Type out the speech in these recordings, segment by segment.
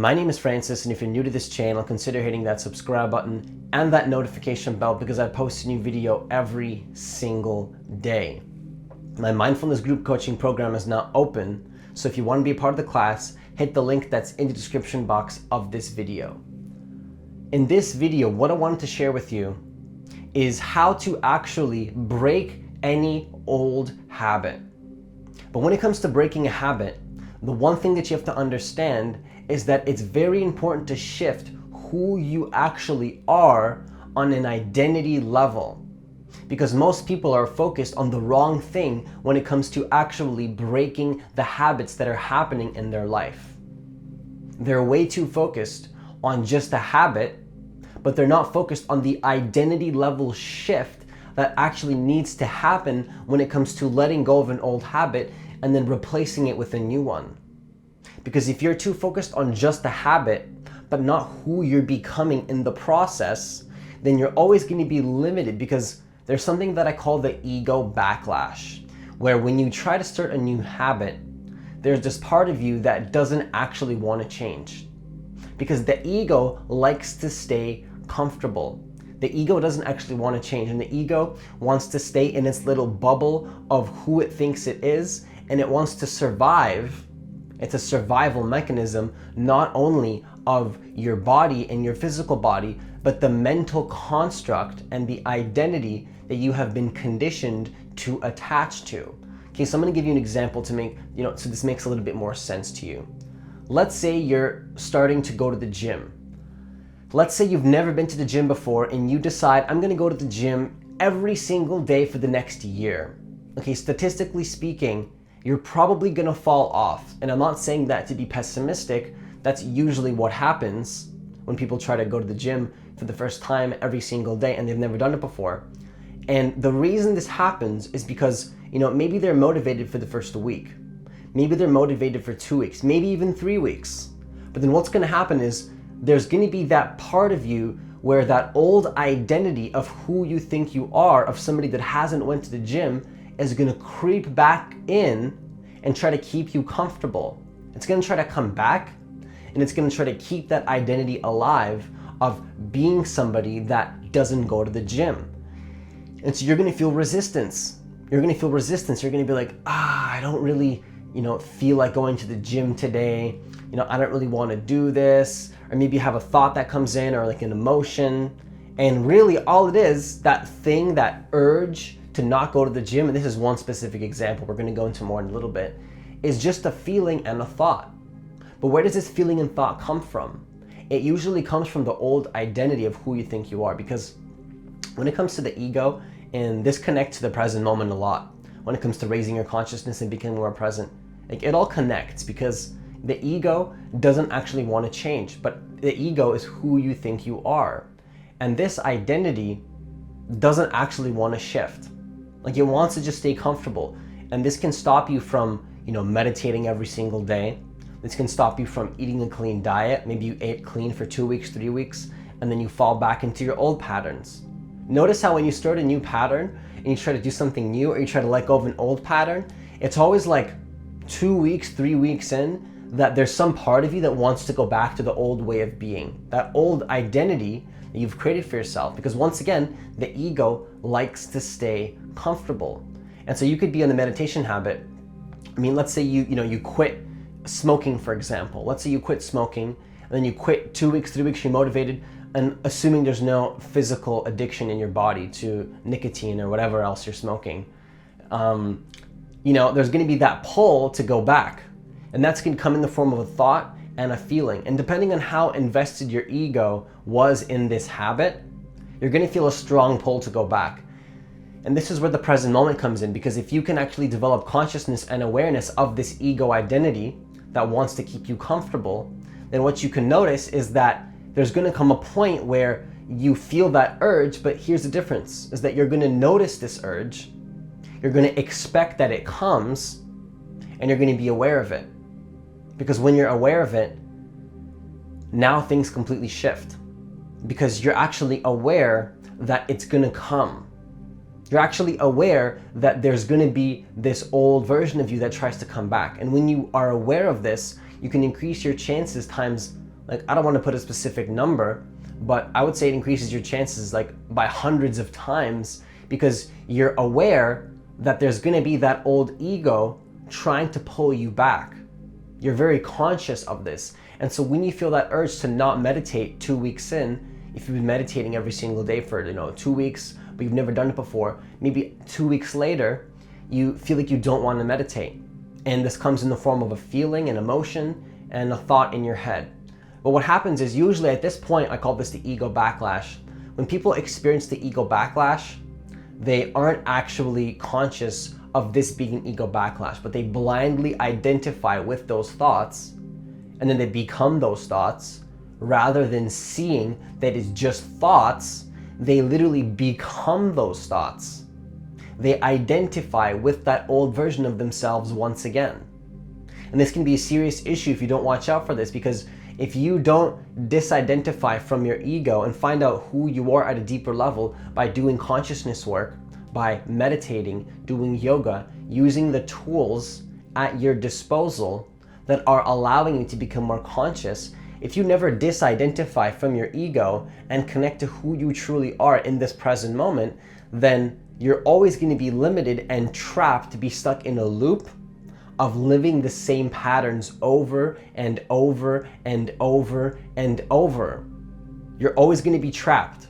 My name is Francis, and if you're new to this channel, consider hitting that subscribe button and that notification bell because I post a new video every single day. My mindfulness group coaching program is now open, so if you want to be a part of the class, hit the link that's in the description box of this video. In this video, what I wanted to share with you is how to actually break any old habit. But when it comes to breaking a habit, the one thing that you have to understand is that it's very important to shift who you actually are on an identity level. Because most people are focused on the wrong thing when it comes to actually breaking the habits that are happening in their life. They're way too focused on just a habit, but they're not focused on the identity level shift that actually needs to happen when it comes to letting go of an old habit and then replacing it with a new one. Because if you're too focused on just the habit, but not who you're becoming in the process, then you're always going to be limited, because there's something that I call the ego backlash, where when you try to start a new habit, there's this part of you that doesn't actually want to change. Because the ego likes to stay comfortable. The ego doesn't actually want to change, and the ego wants to stay in its little bubble of who it thinks it is, and it wants to survive. It's a survival mechanism, not only of your body and your physical body, but the mental construct and the identity that you have been conditioned to attach to. Okay, so I'm going to give you an example to make, so this makes a little bit more sense to you. Let's say you're starting to go to the gym. Let's say you've never been to the gym before and you decide, I'm going to go to the gym every single day for the next year. Okay, statistically speaking, you're probably gonna fall off. And I'm not saying that to be pessimistic. That's usually what happens when people try to go to the gym for the first time every single day and they've never done it before. And the reason this happens is because, maybe they're motivated for the first week. Maybe they're motivated for 2 weeks, maybe even 3 weeks. But then what's gonna happen is there's gonna be that part of you where that old identity of who you think you are, of somebody that hasn't went to the gym, is going to creep back in and try to keep you comfortable. It's going to try to come back, and it's going to try to keep that identity alive of being somebody that doesn't go to the gym. And so you're going to feel resistance. You're going to be like, I don't really, feel like going to the gym today. I don't really want to do this. Or maybe you have a thought that comes in, or like an emotion. And really all it is, that thing, that urge to not go to the gym, and this is one specific example, we're going to go into more in a little bit, is just a feeling and a thought. But where does this feeling and thought come from? It usually comes from the old identity of who you think you are, because when it comes to the ego, and this connects to the present moment a lot, when it comes to raising your consciousness and becoming more present, it all connects, because the ego doesn't actually want to change, but the ego is who you think you are. And this identity doesn't actually want to shift. It wants to just stay comfortable. And this can stop you from, meditating every single day. This can stop you from eating a clean diet. Maybe you ate clean for 2 weeks, 3 weeks, and then you fall back into your old patterns. Notice how when you start a new pattern and you try to do something new, or you try to let go of an old pattern, it's always like 2 weeks, 3 weeks in, that there's some part of you that wants to go back to the old way of being, that old identity that you've created for yourself. Because once again, the ego likes to stay comfortable. And so you could be in a meditation habit. Let's say you quit smoking, for example. Let's say you quit smoking, and then you quit 2 weeks, 3 weeks, you're motivated, and assuming there's no physical addiction in your body to nicotine or whatever else you're smoking, there's going to be that pull to go back. And that's going to come in the form of a thought and a feeling. And depending on how invested your ego was in this habit, you're going to feel a strong pull to go back. And this is where the present moment comes in, because if you can actually develop consciousness and awareness of this ego identity that wants to keep you comfortable, then what you can notice is that there's going to come a point where you feel that urge, but here's the difference, is that you're going to notice this urge, you're going to expect that it comes, and you're going to be aware of it. Because when you're aware of it, now things completely shift. Because you're actually aware that it's going to come. You're actually aware that there's going to be this old version of you that tries to come back. And when you are aware of this, you can increase your chances times Like, I don't want to put a specific number, but I would say it increases your chances like by hundreds of times, because you're aware that there's going to be that old ego trying to pull you back. You're very conscious of this. And so when you feel that urge to not meditate 2 weeks in, if you've been meditating every single day for 2 weeks, but you've never done it before, maybe 2 weeks later, you feel like you don't want to meditate. And this comes in the form of a feeling, an emotion, and a thought in your head. But what happens is, usually at this point, I call this the ego backlash. When people experience the ego backlash, they aren't actually conscious of this being an ego backlash, but they blindly identify with those thoughts, and then they become those thoughts. Rather than seeing that it's just thoughts, they literally become those thoughts. They identify with that old version of themselves once again. And this can be a serious issue if you don't watch out for this, because if you don't disidentify from your ego and find out who you are at a deeper level by doing consciousness work, by meditating, doing yoga, using the tools at your disposal that are allowing you to become more conscious, if you never disidentify from your ego and connect to who you truly are in this present moment, then you're always going to be limited and trapped to be stuck in a loop of living the same patterns over and over and over and over. You're always going to be trapped.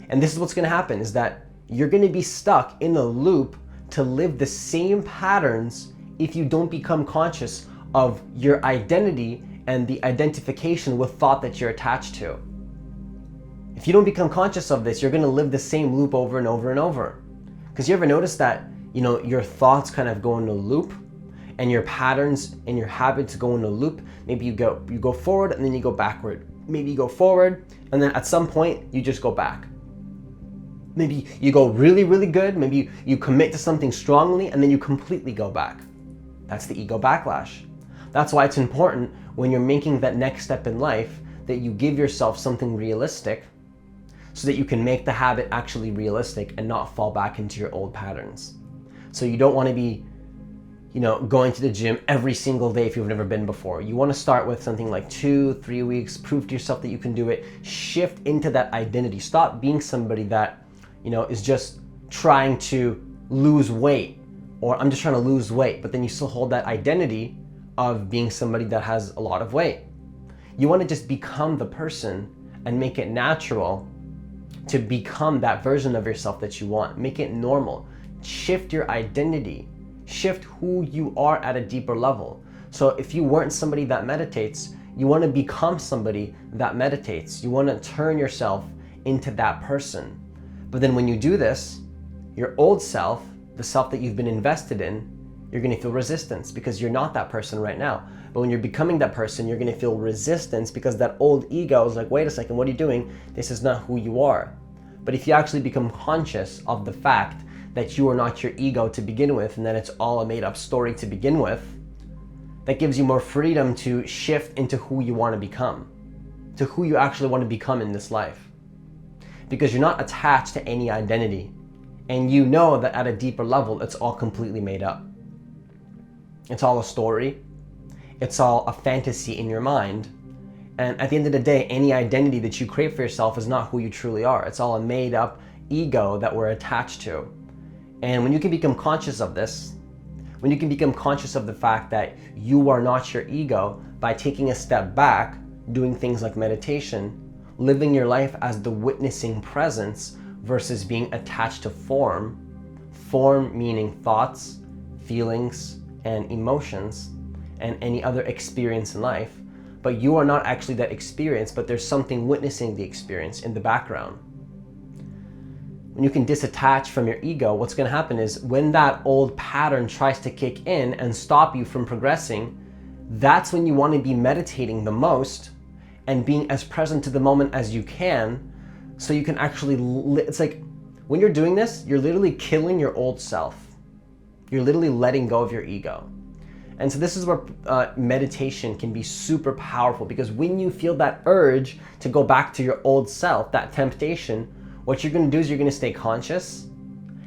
And this is what's going to happen, is that you're going to be stuck in a loop to live the same patterns if you don't become conscious of your identity and the identification with thought that you're attached to. If you don't become conscious of this, you're going to live the same loop over and over and over. Because you ever notice that, your thoughts kind of go in a loop, and your patterns and your habits go in a loop? Maybe you go forward and then you go backward. Maybe you go forward and then at some point you just go back. Maybe you go really, really good. Maybe you commit to something strongly and then you completely go back. That's the ego backlash. That's why it's important when you're making that next step in life that you give yourself something realistic, so that you can make the habit actually realistic and not fall back into your old patterns. So you don't want to be going to the gym every single day if you've never been before. You want to start with something like 2-3 weeks, prove to yourself that you can do it, shift into that identity. Stop being somebody that, is just trying to lose weight, or I'm just trying to lose weight, but then you still hold that identity of being somebody that has a lot of weight. You want to just become the person and make it natural to become that version of yourself that you want. Make it normal. Shift your identity. Shift who you are at a deeper level. So if you weren't somebody that meditates, you want to become somebody that meditates. You want to turn yourself into that person. But then when you do this, your old self, the self that you've been invested in, you're going to feel resistance because you're not that person right now. But when you're becoming that person, you're going to feel resistance because that old ego is like, wait a second, what are you doing? This is not who you are. But if you actually become conscious of the fact that you are not your ego to begin with, and that it's all a made-up story to begin with, that gives you more freedom to shift into who you want to become, to who you actually want to become in this life. Because you're not attached to any identity, and you know that at a deeper level, it's all completely made up. It's all a story. It's all a fantasy in your mind. And at the end of the day, any identity that you create for yourself is not who you truly are. It's all a made-up ego that we're attached to. And when you can become conscious of this, when you can become conscious of the fact that you are not your ego by taking a step back, doing things like meditation, living your life as the witnessing presence versus being attached to form meaning thoughts, feelings, and emotions, and any other experience in life, but you are not actually that experience, but there's something witnessing the experience in the background. When you can disattach from your ego, what's going to happen is when that old pattern tries to kick in and stop you from progressing, that's when you want to be meditating the most and being as present to the moment as you can, so you can actually, it's like when you're doing this, you're literally killing your old self. You're literally letting go of your ego. And so this is where meditation can be super powerful, because when you feel that urge to go back to your old self, that temptation, what you're going to do is you're going to stay conscious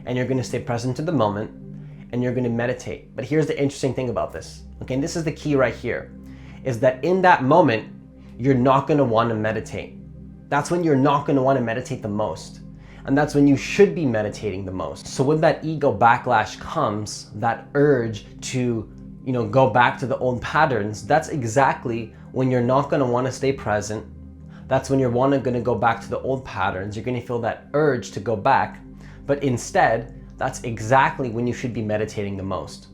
and you're going to stay present to the moment and you're going to meditate. But here's the interesting thing about this, okay? And this is the key right here, is that in that moment, you're not going to want to meditate. That's when you're not going to want to meditate the most. And that's when you should be meditating the most. So when that ego backlash comes, that urge to, go back to the old patterns, that's exactly when you're not going to want to stay present. That's when you're going to go back to the old patterns. You're going to feel that urge to go back. But instead, that's exactly when you should be meditating the most.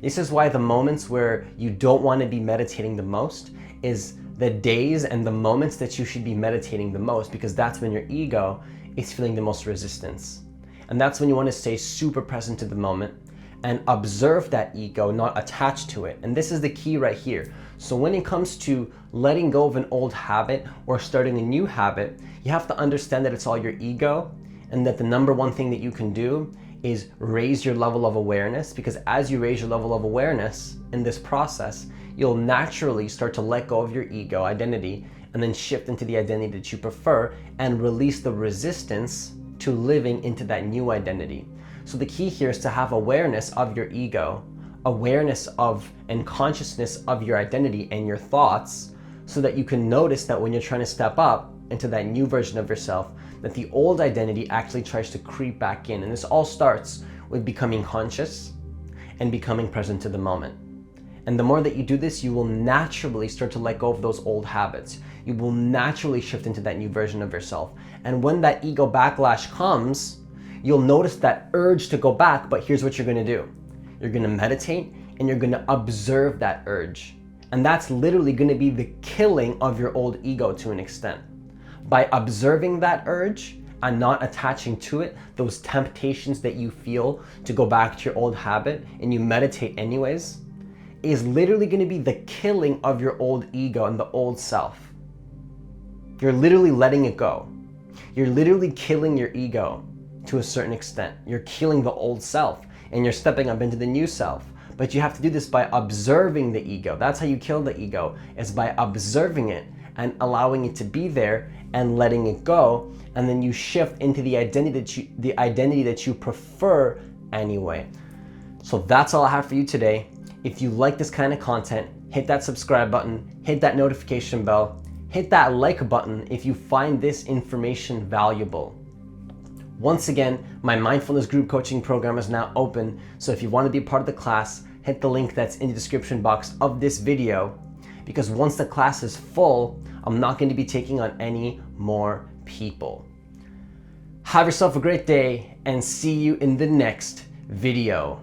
This is why the moments where you don't want to be meditating the most is the days and the moments that you should be meditating the most, because that's when your ego is feeling the most resistance. And that's when you want to stay super present to the moment and observe that ego, not attach to it. And this is the key right here. So when it comes to letting go of an old habit or starting a new habit, you have to understand that it's all your ego, and that the number one thing that you can do is raise your level of awareness, because as you raise your level of awareness in this process, you'll naturally start to let go of your ego identity and then shift into the identity that you prefer and release the resistance to living into that new identity. So the key here is to have awareness of your ego, awareness of and consciousness of your identity and your thoughts, so that you can notice that when you're trying to step up into that new version of yourself, that the old identity actually tries to creep back in. And this all starts with becoming conscious and becoming present to the moment. And the more that you do this, you will naturally start to let go of those old habits. You will naturally shift into that new version of yourself. And when that ego backlash comes, you'll notice that urge to go back, but here's what you're gonna do. You're gonna meditate and you're gonna observe that urge. And that's literally gonna be the killing of your old ego to an extent. By observing that urge and not attaching to it, those temptations that you feel to go back to your old habit, and you meditate anyways, is literally going to be the killing of your old ego and the old self. You're literally letting it go. You're literally killing your ego to a certain extent. You're killing the old self and you're stepping up into the new self. But you have to do this by observing the ego. That's how you kill the ego, is by observing it and allowing it to be there and letting it go. And then you shift into the identity that you prefer anyway. So that's all I have for you today. If you like this kind of content, hit that subscribe button, hit that notification bell, hit that like button if you find this information valuable. Once again, my mindfulness group coaching program is now open. So if you want to be part of the class, hit the link that's in the description box of this video, because once the class is full, I'm not going to be taking on any more people. Have yourself a great day and see you in the next video.